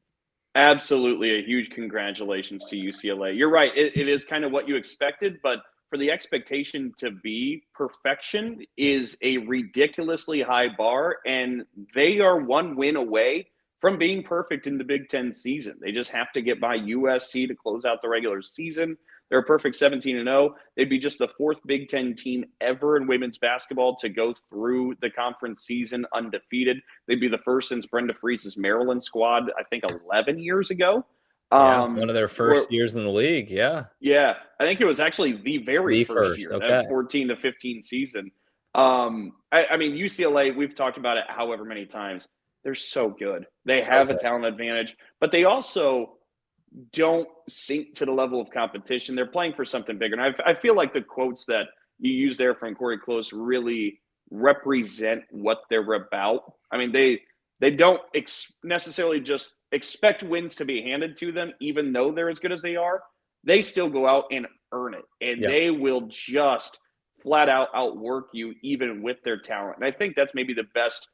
Absolutely. A huge congratulations to UCLA. You're right. It is kind of what you expected, but for the expectation to be perfection is a ridiculously high bar, and they are one win away from being perfect in the Big Ten season. They just have to get by USC to close out the regular season. They're a perfect 17-0. They'd be just the 4th Big Ten team ever in women's basketball to go through the conference season undefeated. They'd be the first since Brenda Friese's Maryland squad, I think 11 years ago. One of their first years in the league, yeah. Yeah, I think it was actually the first year, okay. that 14-15 season. I mean, UCLA, we've talked about it however many times. They're so good. They So have a good. talent advantage, but they also don't sink to the level of competition. They're playing for something bigger. And I feel like the quotes that you use there from Corey Close really represent what they're about. I mean, they don't necessarily just expect wins to be handed to them, even though they're as good as they are. They still go out and earn it, and Yeah. they will just flat out outwork you, even with their talent. And I think that's maybe the best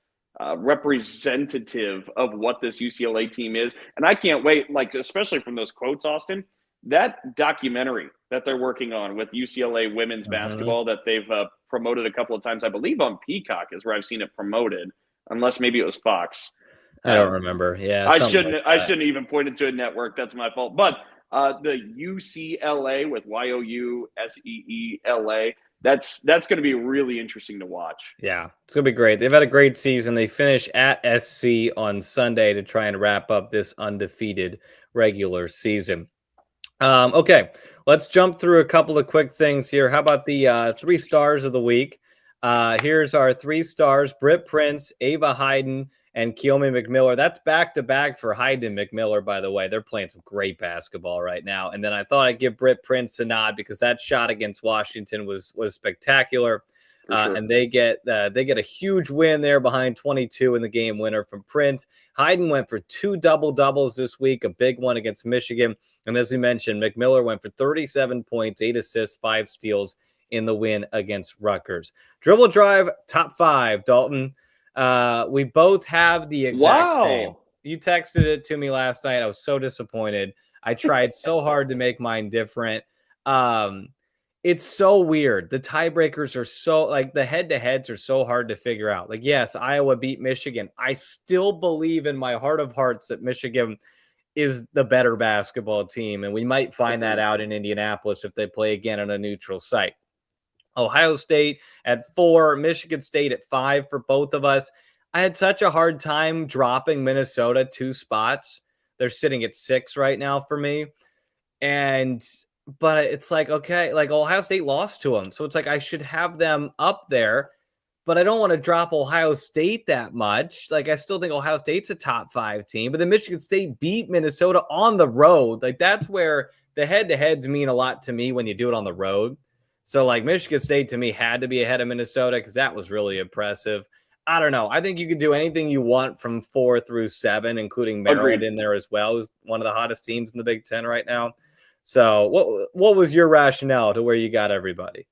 representative of what this UCLA team is. And I can't wait, like, especially from those quotes, Austin, that documentary that they're working on with UCLA women's basketball that they've promoted a couple of times, I believe on Peacock is where I've seen it promoted, unless maybe it was Fox. I don't remember. Yeah, I something shouldn't. like I that. shouldn't even point it to a network. That's my fault. But the UCLA with YOUSEELA. That's going to be really interesting to watch. Yeah, it's going to be great. They've had a great season. They finish at SC on Sunday to try and wrap up this undefeated regular season. Okay, let's jump through a couple of quick things here. How about the 3 stars of the week? Here's our 3 stars: Britt Prince, Ava Hayden, and Keomi McMiller. That's back-to-back for Hayden and McMiller, by the way. They're playing some great basketball right now. And then I thought I'd give Britt Prince a nod because that shot against Washington was spectacular. Sure. And they get a huge win there behind 22 in the game winner from Prince. Hayden went for 2 double-doubles this week, a big one against Michigan. And as we mentioned, McMiller went for 37 points, 8 assists, 5 steals in the win against Rutgers. Dribble Drive, top 5, Dalton. We both have the exact same. You texted it to me last night. I was so disappointed. I tried so hard to make mine different. It's so weird. The tiebreakers are so, like, the head-to-heads are so hard to figure out. Like, yes, Iowa beat Michigan. I still believe in my heart of hearts that Michigan is the better basketball team, and we might find that out in Indianapolis if they play again on a neutral site. Ohio State at 4, Michigan State at 5 for both of us. I had such a hard time dropping Minnesota 2 spots. They're sitting at 6 right now for me. But it's like, okay, like Ohio State lost to them. So it's like I should have them up there, but I don't want to drop Ohio State that much. Like, I still think Ohio State's a top 5 team, but then Michigan State beat Minnesota on the road. Like, that's where the head-to-heads mean a lot to me when you do it on the road. So, like, Michigan State to me had to be ahead of Minnesota because that was really impressive. I don't know. I think you could do anything you want from 4 through 7, including Maryland in there as well, who's one of the hottest teams in the Big Ten right now. So what was your rationale to where you got everybody?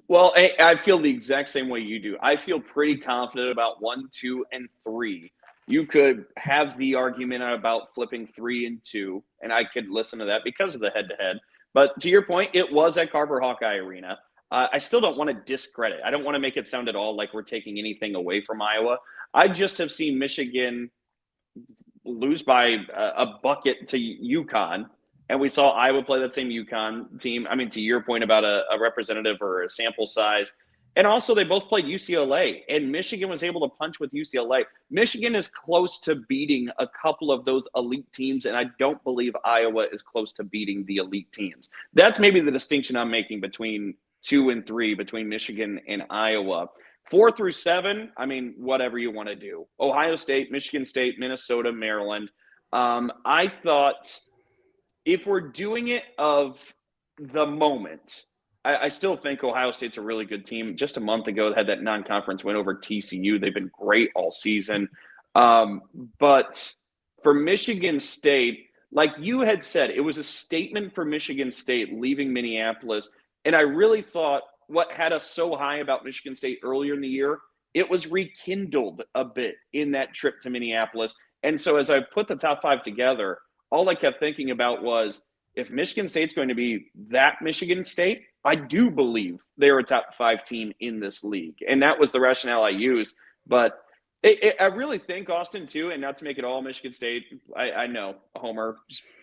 Well, I feel the exact same way you do. I feel pretty confident about 1, 2, and 3. You could have the argument about flipping 3 and 2, and I could listen to that because of the head-to-head. But to your point, it was at Carver Hawkeye Arena. I still don't want to discredit. I don't want to make it sound at all like we're taking anything away from Iowa. I just have seen Michigan lose by a bucket to UConn. And we saw Iowa play that same UConn team. I mean, to your point about a representative or a sample size. And also, they both played UCLA, and Michigan was able to punch with UCLA. Michigan is close to beating a couple of those elite teams, and I don't believe Iowa is close to beating the elite teams. That's maybe the distinction I'm making between 2 and 3, between Michigan and Iowa. 4 through 7, I mean, whatever you want to do. Ohio State, Michigan State, Minnesota, Maryland. I thought, if we're doing it of the moment, I still think Ohio State's a really good team. Just a month ago, they had that non-conference win over TCU. They've been great all season. But for Michigan State, like you had said, it was a statement for Michigan State leaving Minneapolis. And I really thought what had us so high about Michigan State earlier in the year, it was rekindled a bit in that trip to Minneapolis. And so as I put the top 5 together, all I kept thinking about was, if Michigan State's going to be that Michigan State, I do believe they're a top 5 team in this league. And that was the rationale I used. But I really think, Austin, too, and not to make it all Michigan State, I know, Homer,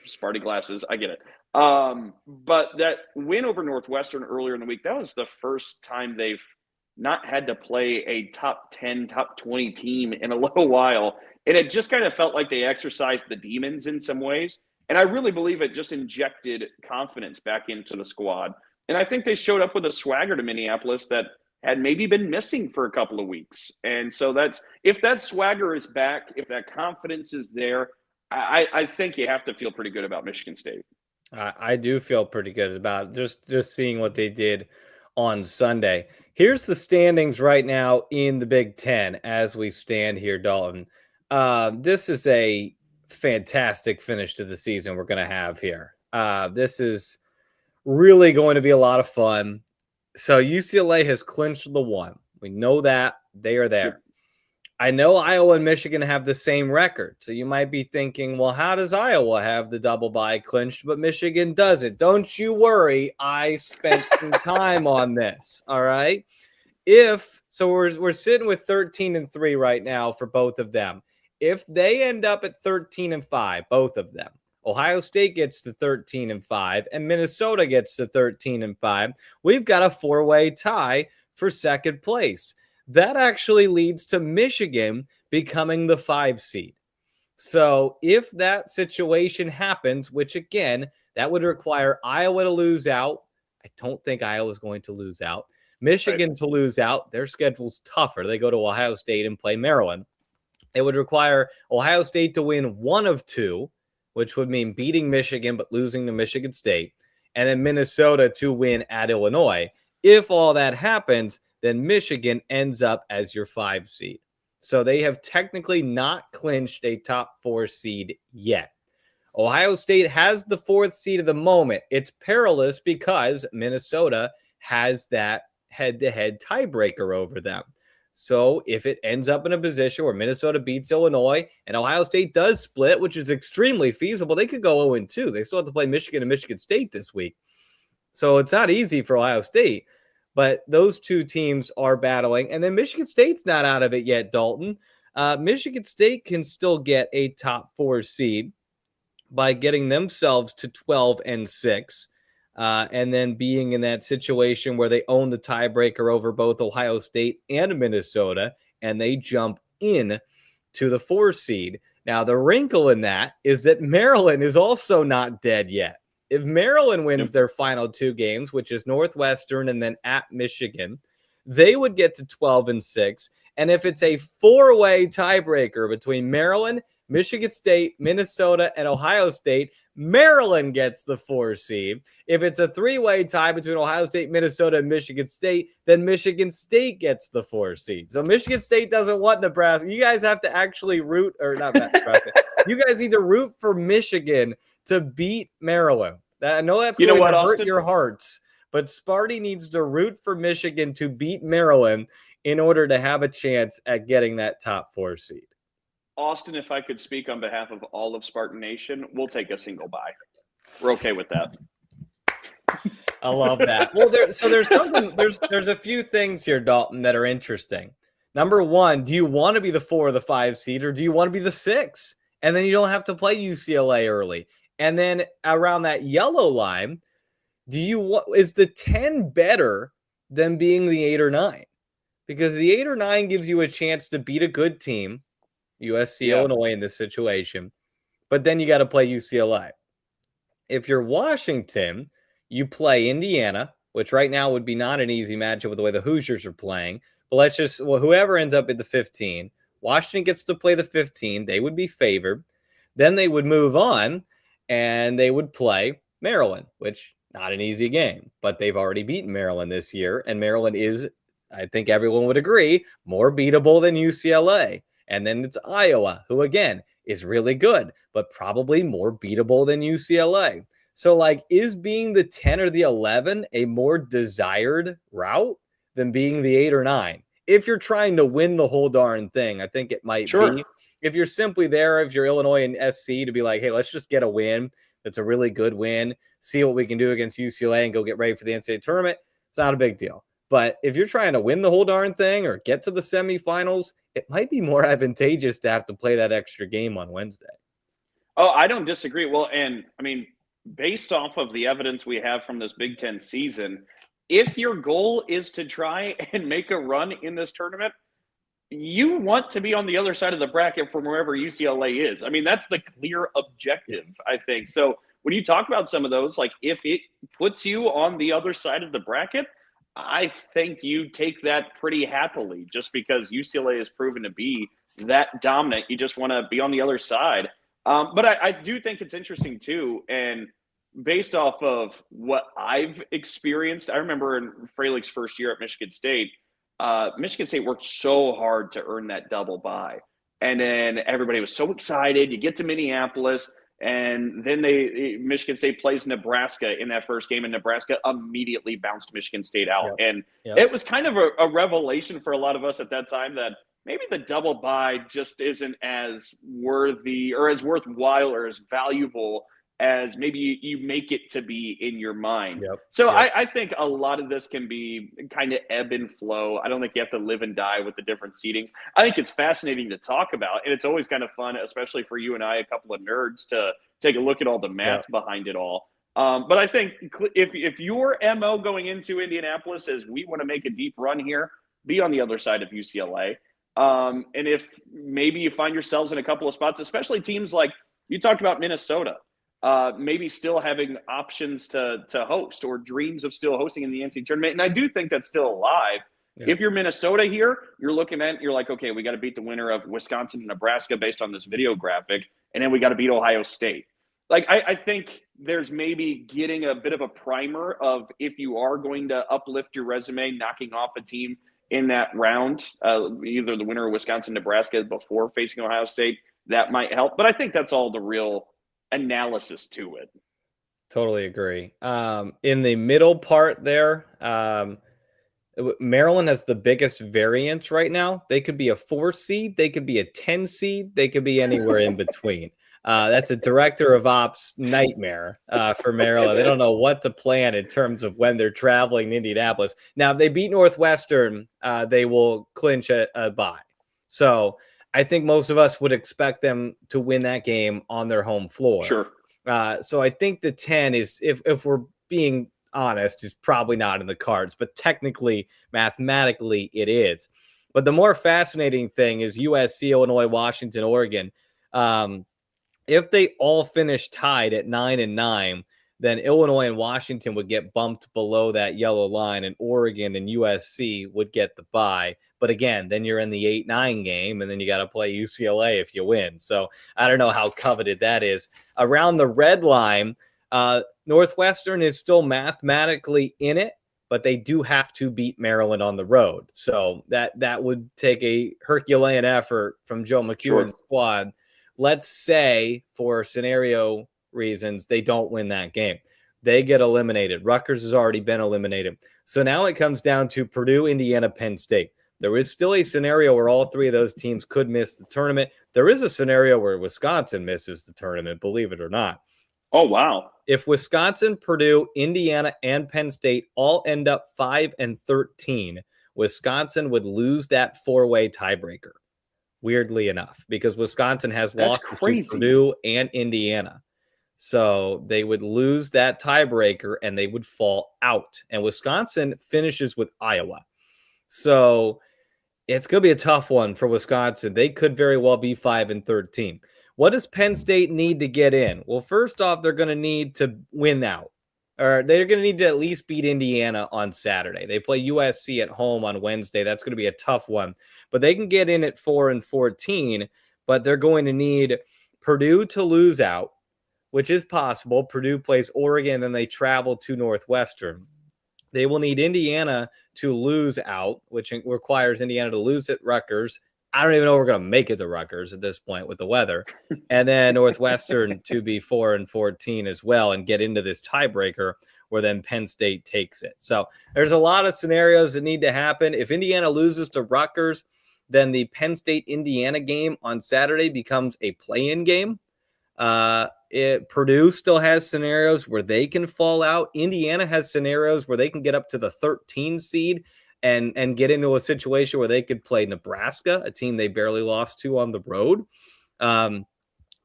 Sparty glasses, I get it. But that win over Northwestern earlier in the week, that was the first time they've not had to play a top 10, top 20 team in a little while. And it just kind of felt like they exercised the demons in some ways. And I really believe it just injected confidence back into the squad. And I think they showed up with a swagger to Minneapolis that had maybe been missing for a couple of weeks. And so if that swagger is back, if that confidence is there, I think you have to feel pretty good about Michigan State. I do feel pretty good about it. Just seeing what they did on Sunday. Here's the standings right now in the Big Ten as we stand here, Dalton. This is a fantastic finish to the season we're going to have here. This is really going to be a lot of fun. So UCLA has clinched the one. We know that they are there. I know Iowa and Michigan have the same record. So you might be thinking, well, how does Iowa have the double bye clinched, but Michigan doesn't? Don't you worry. I spent some time on this. All right. We're sitting with 13-3 right now for both of them. If they end up at 13-5, both of them, Ohio State gets to 13-5 and Minnesota gets to 13-5, we've got a 4-way tie for second place. That actually leads to Michigan becoming the 5 seed. So if that situation happens, which again, that would require Iowa to lose out. I don't think Iowa's going to lose out. Michigan to lose out. Their schedule's tougher. They go to Ohio State and play Maryland. It would require Ohio State to win one of two, which would mean beating Michigan but losing to Michigan State, and then Minnesota to win at Illinois. If all that happens, then Michigan ends up as your 5 seed. So they have technically not clinched a top 4 seed yet. Ohio State has the 4th seed at the moment. It's perilous because Minnesota has that head-to-head tiebreaker over them. So if it ends up in a position where Minnesota beats Illinois and Ohio State does split, which is extremely feasible, they could go 0-2. They still have to play Michigan and Michigan State this week. So it's not easy for Ohio State. But those two teams are battling. And then Michigan State's not out of it yet, Dalton. Michigan State can still get a top 4 seed by getting themselves to 12-6. And then being in that situation where they own the tiebreaker over both Ohio State and Minnesota. And they jump in to the 4 seed. Now, the wrinkle in that is that Maryland is also not dead yet. If Maryland wins their final 2 games, which is Northwestern and then at Michigan, they would get to 12-6. And if it's a 4-way tiebreaker between Maryland, Michigan State, Minnesota, and Ohio State, Maryland gets the 4 seed. If it's a 3-way tie between Ohio State, Minnesota, and Michigan State, then Michigan State gets the 4 seed. So Michigan State doesn't want Nebraska. You guys have to actually root, or not Nebraska. You guys need to root for Michigan to beat Maryland. I know that's going to hurt your hearts, but Sparty needs to root for Michigan to beat Maryland in order to have a chance at getting that top 4 seed. Austin, if I could speak on behalf of all of Spartan Nation, we'll take a single bye. We're okay with that. I love that. Well, there's a few things here, Dalton, that are interesting. Number one, do you want to be the 4 or the 5 seed, or do you want to be the 6? And then you don't have to play UCLA early. And then around that yellow line, is the 10 better than being the 8 or 9? Because the 8 or 9 gives you a chance to beat a good team, USC, Illinois in this situation, but then you got to play UCLA. If you're Washington, you play Indiana, which right now would be not an easy matchup with the way the Hoosiers are playing. But whoever ends up at the 15, Washington gets to play the 15. They would be favored. Then they would move on and they would play Maryland, which not an easy game, but they've already beaten Maryland this year. And Maryland is, I think everyone would agree, more beatable than UCLA. And then it's Iowa, who again is really good, but probably more beatable than UCLA. So is being the 10 or the 11 a more desired route than being the 8 or 9? If you're trying to win the whole darn thing, I think it might be. If you're simply there, if you're Illinois and SC, to be like, hey, let's just get a win. That's a really good win. See what we can do against UCLA and go get ready for the NCAA tournament. It's not a big deal. But if you're trying to win the whole darn thing or get to the semifinals, it might be more advantageous to have to play that extra game on Wednesday. Oh, I don't disagree. Well, and I mean, based off of the evidence we have from this Big Ten season, if your goal is to try and make a run in this tournament, you want to be on the other side of the bracket from wherever UCLA is. I mean, that's the clear objective, I think. So when you talk about some of those, if it puts you on the other side of the bracket, I think you take that pretty happily just because UCLA has proven to be that dominant. You just want to be on the other side. But I do think it's interesting too. And based off of what I've experienced, I remember in Freilig's first year at Michigan State worked so hard to earn that double bye. And then everybody was so excited. You get to Minneapolis, and then Michigan State plays Nebraska in that first game, and Nebraska immediately bounced Michigan State out. Yep. And it was kind of a revelation for a lot of us at that time that maybe the double bye just isn't as worthy or as worthwhile or as valuable as maybe you make it to be in your mind. So I think a lot of this can be kind of ebb and flow. I don't think you have to live and die with the different seedings. I think it's fascinating to talk about, and it's always kind of fun, especially for you and I, a couple of nerds, to take a look at all the math behind it all. But I think if your MO going into Indianapolis is we want to make a deep run here, be on the other side of UCLA. And if maybe you find yourselves in a couple of spots, especially teams like you talked about Minnesota, maybe still having options to host or dreams of still hosting in the NCAA tournament. And I do think that's still alive. Yeah. If you're Minnesota here, you're like, okay, we got to beat the winner of Wisconsin and Nebraska based on this video graphic. And then we got to beat Ohio State. Like, I think there's maybe getting a bit of a primer of if you are going to uplift your resume, knocking off a team in that round, either the winner of Wisconsin, Nebraska before facing Ohio State, that might help. But I think that's all the real analysis to it. Totally agree. In the middle part there, Maryland has the biggest variance right now. They could be a 4 seed, they could be a 10 seed, they could be anywhere in between. That's a director of ops nightmare for Maryland. They don't know what to plan in terms of when they're traveling to Indianapolis. Now, if they beat Northwestern, they will clinch a bye. So I think most of us would expect them to win that game on their home floor. Sure. So I think the 10 is, if we're being honest, is probably not in the cards, but technically, mathematically, it is. But the more fascinating thing is USC, Illinois, Washington, Oregon. If they all finish tied at 9-9, then Illinois and Washington would get bumped below that yellow line, and Oregon and USC would get the bye. But again, then you're in the 8-9 game, and then you got to play UCLA if you win. So I don't know how coveted that is. Around the red line, Northwestern is still mathematically in it, but they do have to beat Maryland on the road. So that would take a Herculean effort from Joe McEwen's squad. Let's say, for scenario reasons, they don't win that game. They get eliminated. Rutgers has already been eliminated. So now it comes down to Purdue, Indiana, Penn State. There is still a scenario where all three of those teams could miss the tournament. There is a scenario where Wisconsin misses the tournament, believe it or not. Oh, wow. If Wisconsin, Purdue, Indiana, and Penn State all end up 5-13, Wisconsin would lose that 4-way tiebreaker, weirdly enough, because Wisconsin has losses to Purdue and Indiana. So they would lose that tiebreaker and they would fall out. And Wisconsin finishes with Iowa. So it's going to be a tough one for Wisconsin. They could very well be 5-13. What does Penn State need to get in? Well, first off, they're going to need to win out. Or they're going to need to at least beat Indiana on Saturday. They play USC at home on Wednesday. That's going to be a tough one. But they can get in at 4-14, but they're going to need Purdue to lose out, which is possible. Purdue plays Oregon, then they travel to Northwestern. They will need Indiana to lose out, which requires Indiana to lose at Rutgers. I don't even know if we're going to make it to Rutgers at this point with the weather. And then Northwestern to be 4-14 as well and get into this tiebreaker where then Penn State takes it. So there's a lot of scenarios that need to happen. If Indiana loses to Rutgers, then the Penn State-Indiana game on Saturday becomes a play-in game. Purdue still has scenarios where they can fall out. Indiana has scenarios where they can get up to the 13 seed and get into a situation where they could play Nebraska, a team they barely lost to on the road,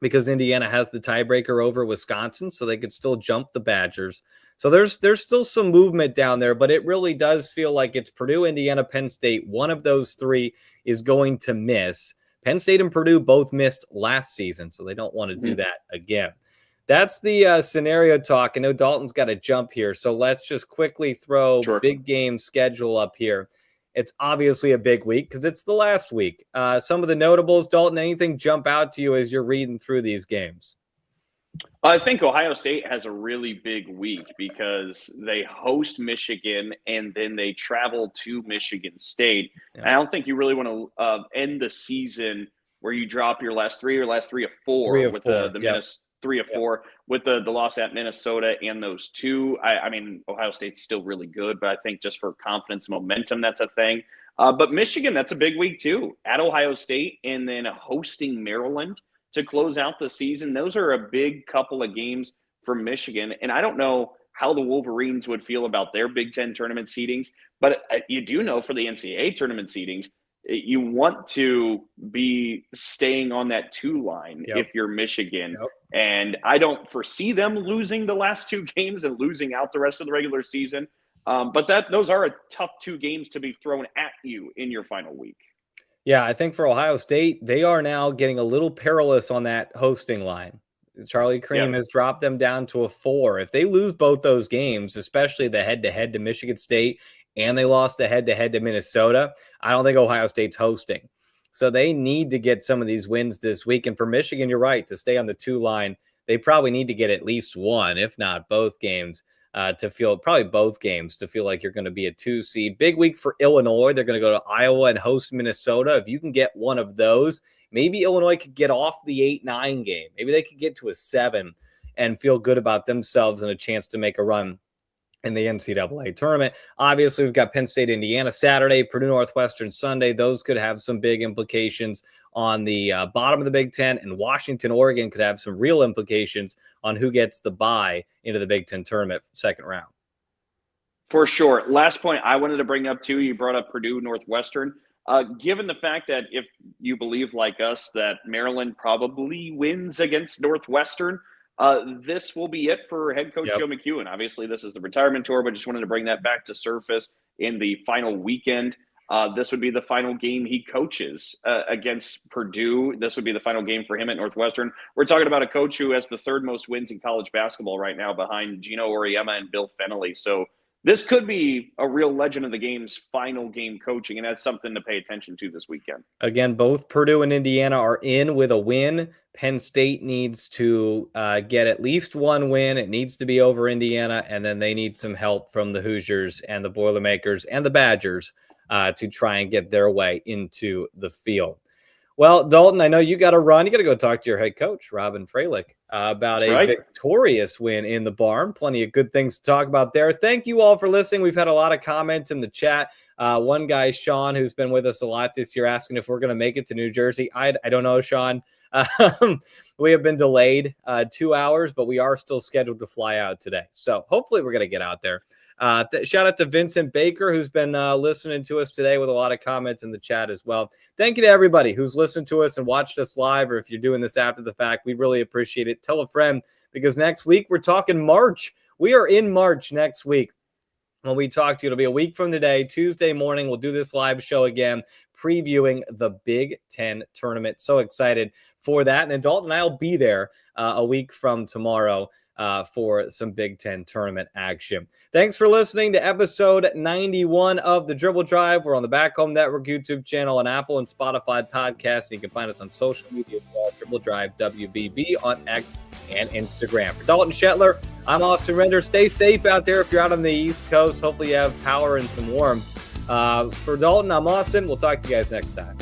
because Indiana has the tiebreaker over Wisconsin, so they could still jump the Badgers. So there's still some movement down there, but it really does feel like it's Purdue, Indiana, Penn State. One of those three is going to miss. Penn State and Purdue both missed last season, so they don't want to do that again. that's the scenario talk. I know Dalton's got to jump here, so let's just quickly throw big game schedule up here. It's obviously a big week because it's the last week. Some of the notables, Dalton, anything jump out to you as you're reading through these games? I think Ohio State has a really big week because they host Michigan and then they travel to Michigan State. Yeah. I don't think you really want to end the season where you drop your last three of four with the Minnesota 3 of 4 with the loss at Minnesota and those two. I mean, Ohio State's still really good, but I think just for confidence and momentum, that's a thing. But Michigan, that's a big week too, at Ohio State and then hosting Maryland to close out the season. Those are a big couple of games for Michigan. And I don't know how the Wolverines would feel about their Big Ten tournament seedings, but you do know for the NCAA tournament seedings, you want to be staying on that 2 line if you're Michigan. And I don't foresee them losing the last 2 games and losing out the rest of the regular season. But those are a tough 2 games to be thrown at you in your final week. Yeah, I think for Ohio State, they are now getting a little perilous on that hosting line. Charlie Cream has dropped them down to a 4. If they lose both those games, especially the head-to-head to Michigan State and they lost the head-to-head to Minnesota, I don't think Ohio State's hosting. So they need to get some of these wins this week. And for Michigan, you're right, to stay on the 2 line, they probably need to get at least one, if not both games, to feel like you're going to be a 2 seed. Big week for Illinois. They're going to go to Iowa and host Minnesota. If you can get one of those, maybe Illinois could get off the 8-9 game. Maybe they could get to a 7 and feel good about themselves and a chance to make a run in the NCAA tournament. Obviously, we've got Penn State, Indiana Saturday, Purdue Northwestern Sunday. Those could have some big implications on the bottom of the Big Ten, and Washington, Oregon could have some real implications on who gets the bye into the Big Ten tournament second round. For sure. Last point I wanted to bring up too, you brought up Purdue Northwestern. Given the fact that if you believe like us that Maryland probably wins against Northwestern, this will be it for head coach Joe McEwen. Obviously, this is the retirement tour, but just wanted to bring that back to surface in the final weekend. This would be the final game he coaches against Purdue. This would be the final game for him at Northwestern. We're talking about a coach who has the 3rd most wins in college basketball right now behind Gino Auriemma and Bill Fennelly. So this could be a real legend of the game's final game coaching, and that's something to pay attention to this weekend. Again, both Purdue and Indiana are in with a win. Penn State needs to get at least one win. It needs to be over Indiana, and then they need some help from the Hoosiers and the Boilermakers and the Badgers to try and get their way into the field. Well, Dalton, I know you got to run. You got to go talk to your head coach, Robin Freilich, about victorious win in the barn. Plenty of good things to talk about there. Thank you all for listening. We've had a lot of comments in the chat. One guy, Sean, who's been with us a lot this year, asking if we're going to make it to New Jersey. I don't know, Sean. We have been delayed 2 hours, but we are still scheduled to fly out today. So hopefully we're going to get out there. Shout out to Vincent Baker, who's been listening to us today with a lot of comments in the chat as well. Thank you to everybody who's listened to us and watched us live, or if you're doing this after the fact, we really appreciate it. Tell a friend, because next week we're talking March. We are in March next week. When we talk to you, it'll be a week from today, Tuesday morning. We'll do this live show again, previewing the Big Ten tournament. So excited for that. And then Dalton and I will be there a week from tomorrow for some Big Ten tournament action. Thanks for listening to episode 91 of the Dribble Drive. We're on the Back Home Network YouTube channel and Apple and Spotify podcasts. You can find us on social media as well, Dribble Drive WBB on X and Instagram. For Dalton Shetler, I'm Austin Render. Stay safe out there if you're out on the East Coast. Hopefully you have power and some warmth. For Dalton, I'm Austin. We'll talk to you guys next time.